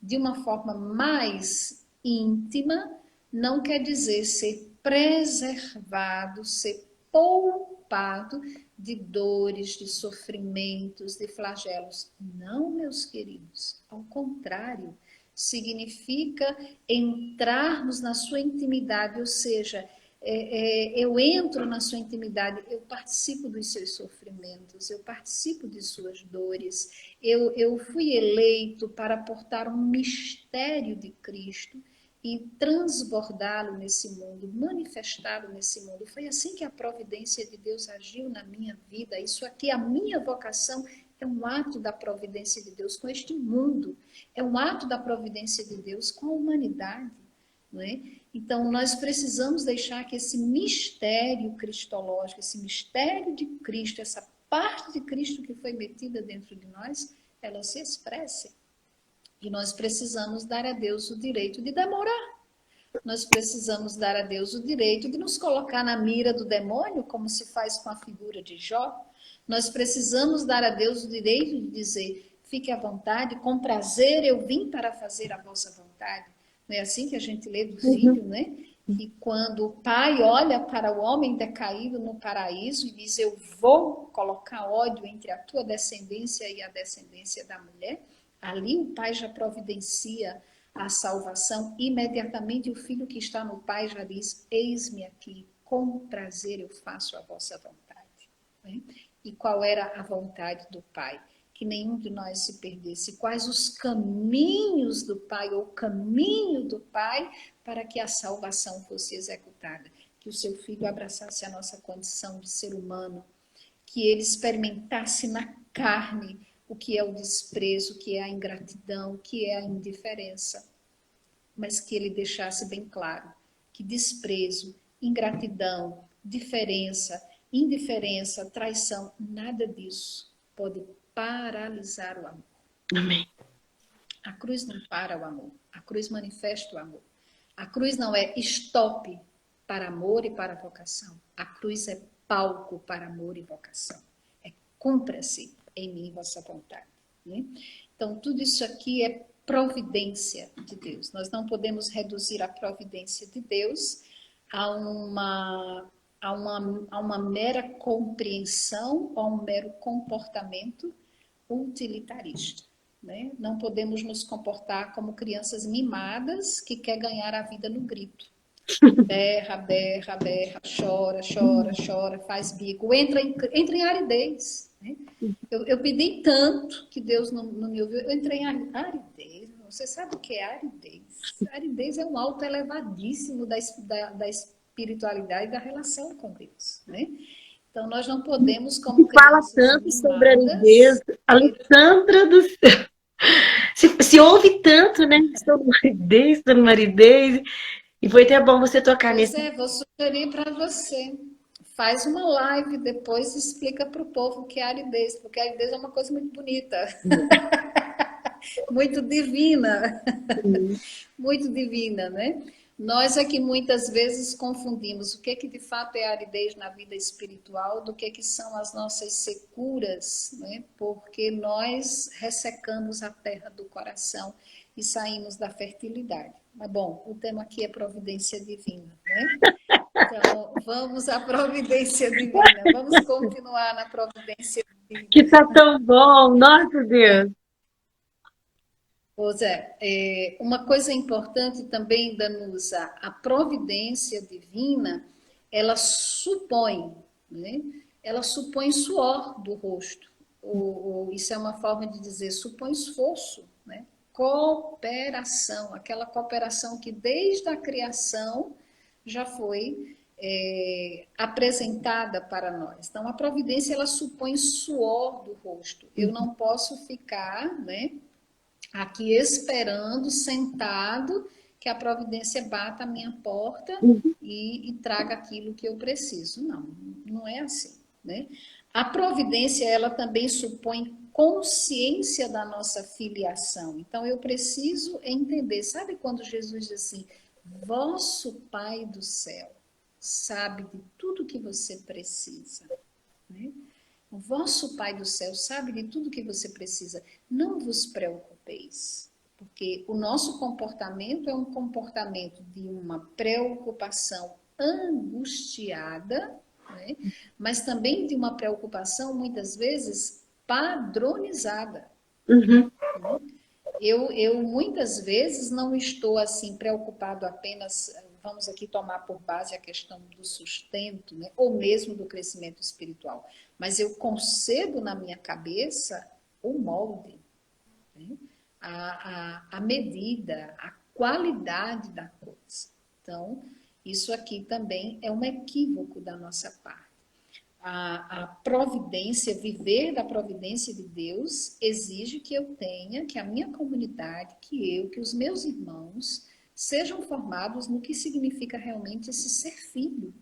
de uma forma mais íntima, não quer dizer ser preservado, ser poupado de dores, de sofrimentos, de flagelos. Não, meus queridos, ao contrário, significa entrarmos na sua intimidade, ou seja, eu entro na sua intimidade, eu participo dos seus sofrimentos, eu participo de suas dores, eu fui eleito para portar um mistério de Cristo e transbordá-lo nesse mundo, manifestá-lo nesse mundo. Foi assim que a providência de Deus agiu na minha vida. Isso aqui, a minha vocação, é um ato da providência de Deus com este mundo. É um ato da providência de Deus com a humanidade. Não é? Então, nós precisamos deixar que esse mistério cristológico, esse mistério de Cristo, essa parte de Cristo que foi metida dentro de nós, ela se expresse. E nós precisamos dar a Deus o direito de demorar. Nós precisamos dar a Deus o direito de nos colocar na mira do demônio, como se faz com a figura de Jó. Nós precisamos dar a Deus o direito de dizer: fique à vontade, com prazer eu vim para fazer a vossa vontade. Não é assim que a gente lê do filho, né? E quando o pai olha para o homem decaído no paraíso e diz: eu vou colocar ódio entre a tua descendência e a descendência da mulher, ali o pai já providencia a salvação. Imediatamente o filho que está no pai já diz: eis-me aqui, com prazer eu faço a vossa vontade. Né? E qual era a vontade do pai? Que nenhum de nós se perdesse. Quais os caminhos do pai, ou o caminho do pai, para que a salvação fosse executada? Que o seu filho abraçasse a nossa condição de ser humano, que ele experimentasse na carne o que é o desprezo, o que é a ingratidão, o que é a indiferença, mas que ele deixasse bem claro que desprezo, ingratidão, indiferença, traição, nada disso pode paralisar o amor. Amém. A cruz não para o amor, a cruz manifesta o amor. A cruz não é stop para amor e para vocação. A cruz é palco para amor e vocação. É cumpra-se em mim vossa vontade. Né? Então, tudo isso aqui é providência de Deus. Nós não podemos reduzir a providência de Deus a uma mera compreensão, a um mero comportamento utilitarista. Né? Não podemos nos comportar como crianças mimadas que quer ganhar a vida no grito. Berra, berra, berra, chora, chora, chora, faz bico, entra em aridez. Né? Eu pedi tanto que Deus não me ouviu, eu entrei em aridez. Você sabe o que é aridez? Aridez é um alto elevadíssimo da espiritualidade e da relação com Deus. Né? Então, nós não podemos, Se como fala crianças tanto sobre aridez, mimadas, Alessandra do céu. Se ouve tanto, né? Sobre maridez. E foi até bom você tocar pois nesse. é, vou sugerir para você. Faz uma live depois e explica para o povo o que é aridez, porque a aridez é uma coisa muito bonita, muito divina, muito divina, né? Nós aqui muitas vezes confundimos o que de fato é aridez na vida espiritual do que são as nossas securas, né? Porque nós ressecamos a terra do coração e saímos da fertilidade. Mas bom, o tema aqui é providência divina, né? Então, vamos à providência divina. Vamos continuar na providência Que divina. tá tão bom, nossa Deus. Pois é, uma coisa importante também, Danusa, a providência divina, ela supõe, né? Ela supõe suor do rosto. Isso é uma forma de dizer, supõe esforço, né? Cooperação, aquela cooperação que desde a criação já foi apresentada para nós. Então, a providência, ela supõe suor do rosto. Eu não posso ficar, né, aqui esperando, sentado, que a providência bata a minha porta e traga aquilo que eu preciso. Não, não é assim, né? A providência, ela também supõe consciência da nossa filiação. Então, eu preciso entender. Sabe quando Jesus diz assim, vosso Pai do céu sabe de tudo que você precisa, né? O vosso Pai do céu sabe de tudo que você precisa. Não vos preocupeis, porque o nosso comportamento é um comportamento de uma preocupação angustiada, né? Mas também de uma preocupação, muitas vezes, padronizada. Uhum. Eu muitas vezes não estou assim preocupado apenas, vamos aqui tomar por base a questão do sustento, né? Ou mesmo do crescimento espiritual, mas eu concedo na minha cabeça o molde, né? a medida, a qualidade da coisa. Então, isso aqui também é um equívoco da nossa parte. A providência, viver da providência de Deus, exige que eu tenha, que a minha comunidade, que os meus irmãos sejam formados no que significa realmente esse ser filho.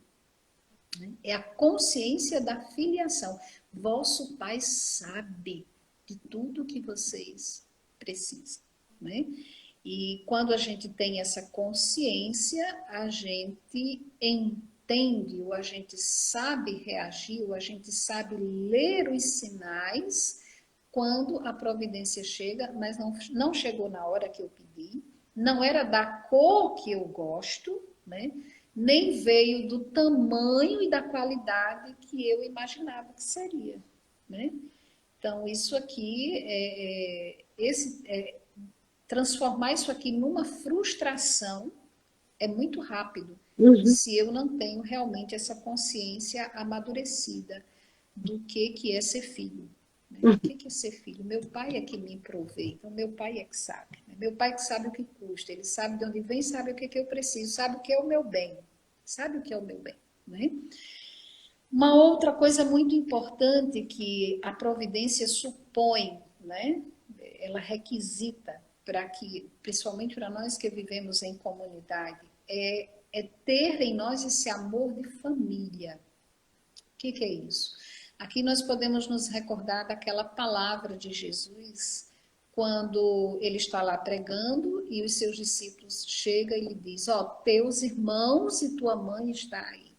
Né? É a consciência da filiação. Vosso Pai sabe de tudo que vocês precisam. Né? E quando a gente tem essa consciência, a gente entende, ou a gente sabe reagir, ou a gente sabe ler os sinais quando a providência chega, mas não chegou na hora que eu pedi, não era da cor que eu gosto, né? Nem veio do tamanho e da qualidade que eu imaginava que seria. Né? Então, isso aqui, transformar isso aqui numa frustração é muito rápido, Uhum. se eu não tenho realmente essa consciência amadurecida do que é ser filho. Né? O que é ser filho? Meu pai é que me provei, então meu pai é que sabe. Né? Meu pai que sabe o que custa, ele sabe de onde vem, sabe o que eu preciso, sabe o que é o meu bem. Sabe o que é o meu bem. Né? Uma outra coisa muito importante que a providência supõe, né? Ela requisita para que, principalmente para nós que vivemos em comunidade, é ter em nós esse amor de família. O que é isso? Aqui nós podemos nos recordar daquela palavra de Jesus, quando ele está lá pregando e os seus discípulos chegam e lhe diz, ó, teus irmãos e tua mãe está aí.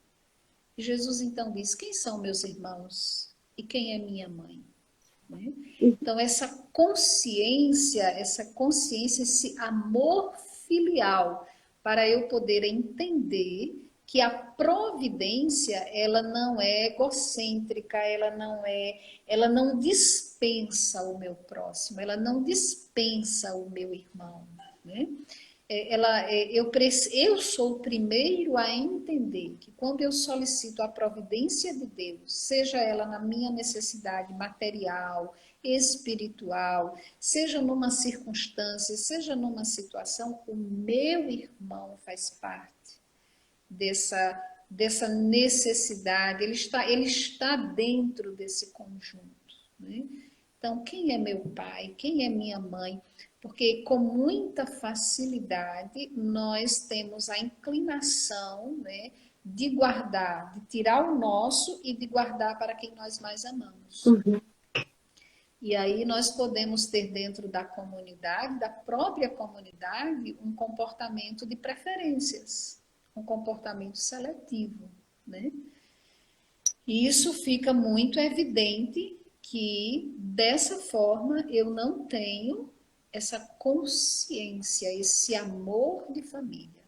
E Jesus então diz, quem são meus irmãos e quem é minha mãe? Né? Então essa consciência, esse amor filial, para eu poder entender que a providência, ela não é egocêntrica, ela não dispensa o meu próximo, ela não dispensa o meu irmão, né? eu sou o primeiro a entender que quando eu solicito a providência de Deus, seja ela na minha necessidade material, espiritual, seja numa circunstância, seja numa situação, o meu irmão faz parte dessa necessidade, ele está dentro desse conjunto, né? Então, quem é meu pai? Quem é minha mãe? Porque com muita facilidade nós temos a inclinação, né, de guardar, de tirar o nosso e de guardar para quem nós mais amamos. Uhum. E aí nós podemos ter dentro da comunidade, da própria comunidade, um comportamento de preferências, um comportamento seletivo, né? E isso fica muito evidente que dessa forma eu não tenho essa consciência, esse amor de família.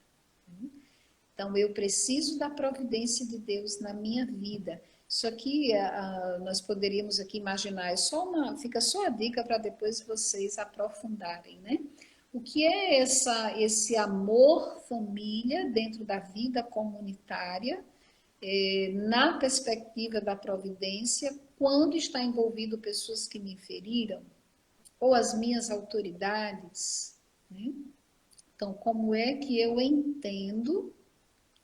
Então eu preciso da providência de Deus na minha vida. Isso aqui nós poderíamos aqui imaginar, fica só a dica para depois vocês aprofundarem, né? O que é esse amor família dentro da vida comunitária, na perspectiva da providência, quando está envolvido pessoas que me feriram, ou as minhas autoridades, né? Então, como é que eu entendo,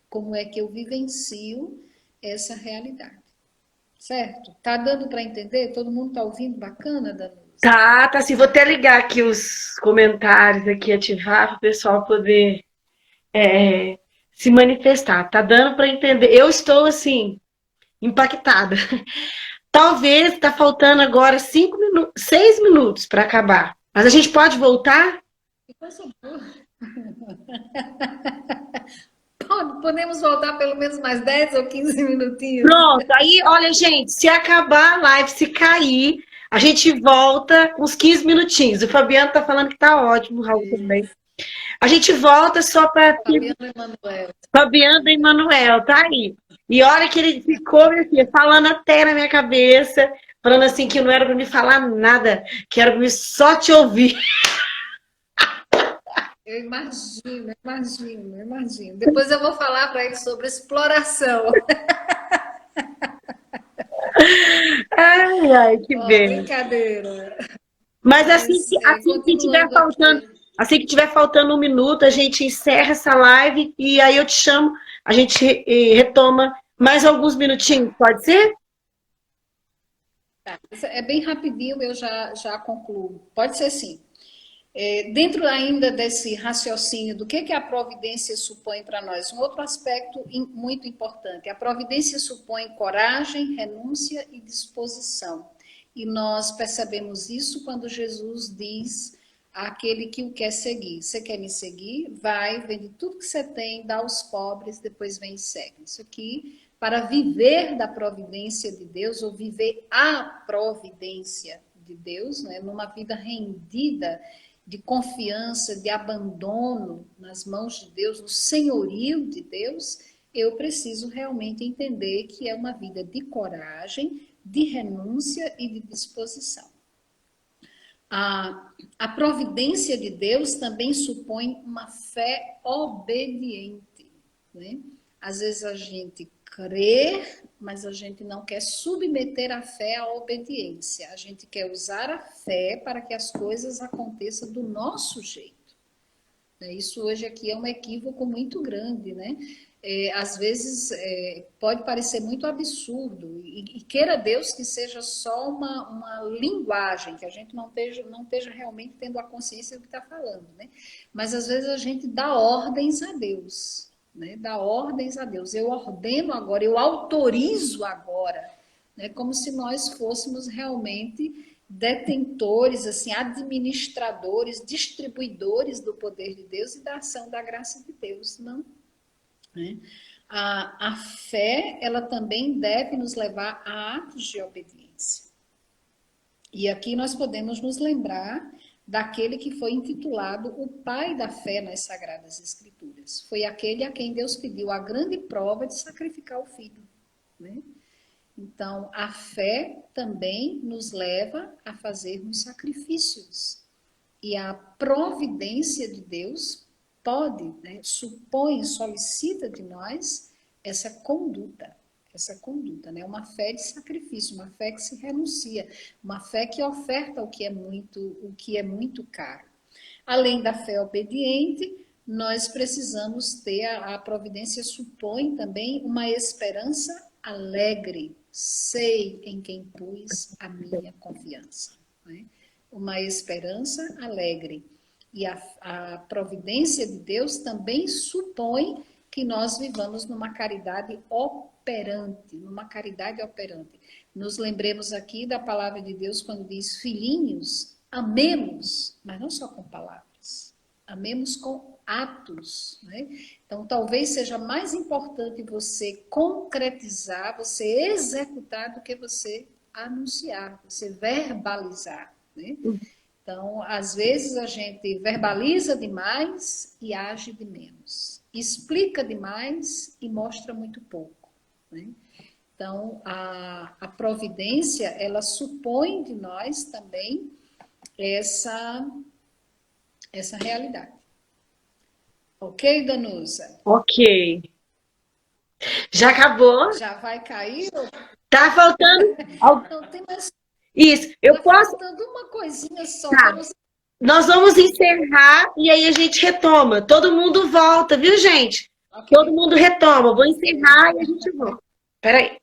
como é que eu vivencio essa realidade? Certo? Tá dando para entender? Todo mundo tá ouvindo? Bacana, Danusa? Tá, sim. Vou até ligar aqui os comentários aqui, ativar para o pessoal poder se manifestar. Tá dando para entender. Eu estou, assim, impactada. Talvez tá faltando agora 6 minutos para acabar. Mas a gente pode voltar? Que coisa boa. Podemos voltar pelo menos mais 10 ou 15 minutinhos? Pronto. Aí, olha, gente, se acabar a live, se cair, a gente volta uns 15 minutinhos. O Fabiano tá falando que tá ótimo, o Raul também. A gente volta só para Fabiano e Manuel. Fabiano e Manuel, tá aí. E olha que ele ficou, minha filha, falando até na minha cabeça, falando assim que não era para me falar nada, que era para me só te ouvir. Eu imagino. Depois eu vou falar para ele sobre exploração. Ai, que bem. Brincadeira. Mas Continuando aqui. assim que tiver faltando 1 minuto, a gente encerra essa live e aí eu te chamo, a gente retoma mais alguns minutinhos, pode ser? Tá. É bem rapidinho, eu já concluo. Pode ser sim. Dentro ainda desse raciocínio do que a providência supõe para nós, um outro aspecto muito importante. A providência supõe coragem, renúncia e disposição. E nós percebemos isso quando Jesus diz àquele que o quer seguir: você quer me seguir? Vai, vende tudo que você tem, dá aos pobres, depois vem e segue. Isso aqui, para viver da providência de Deus, ou viver a providência de Deus, né, numa vida rendida, de confiança, de abandono nas mãos de Deus, no senhorio de Deus, eu preciso realmente entender que é uma vida de coragem, de renúncia e de disposição. A providência de Deus também supõe uma fé obediente, né? Às vezes a gente crê, mas a gente não quer submeter a fé à obediência. A gente quer usar a fé para que as coisas aconteçam do nosso jeito. Isso hoje aqui é um equívoco muito grande, né? Às vezes pode parecer muito absurdo, e queira Deus que seja só uma linguagem, que a gente não esteja realmente tendo a consciência do que está falando, né? Mas às vezes a gente dá ordens a Deus, né? Dá ordens a Deus. Eu ordeno agora, eu autorizo agora, né? Como se nós fôssemos realmente detentores, assim, administradores, distribuidores do poder de Deus e da ação da graça de Deus, não. Né? A fé, ela também deve nos levar a atos de obediência. E aqui nós podemos nos lembrar daquele que foi intitulado o pai da fé nas Sagradas Escrituras. Foi aquele a quem Deus pediu a grande prova de sacrificar o filho, né? Então, a fé também nos leva a fazermos sacrifícios. E a providência de Deus pode, né, supõe, solicita de nós essa conduta, né? Uma fé de sacrifício, uma fé que se renuncia, uma fé que oferta o que é muito caro. Além da fé obediente, nós precisamos ter, a providência supõe também uma esperança alegre. Sei em quem pus a minha confiança. Né? Uma esperança alegre. E a providência de Deus também supõe que nós vivamos numa caridade operante, Nos lembremos aqui da palavra de Deus quando diz: filhinhos, amemos, mas não só com palavras, amemos com atos, né? Então, talvez seja mais importante você concretizar, você executar, do que você anunciar, você verbalizar, né? Então, às vezes a gente verbaliza demais e age de menos. Explica demais e mostra muito pouco, né? Então, a providência, ela supõe de nós também essa realidade. Ok, Danusa? Ok. Já acabou? Já vai cair? Tá faltando... Não, tem mais... Isso, eu Tá posso... faltando uma coisinha só. Tá. Nós vamos encerrar e aí a gente retoma. Todo mundo volta, viu, gente? Okay. Todo mundo retoma. Vou encerrar e a gente volta. Peraí.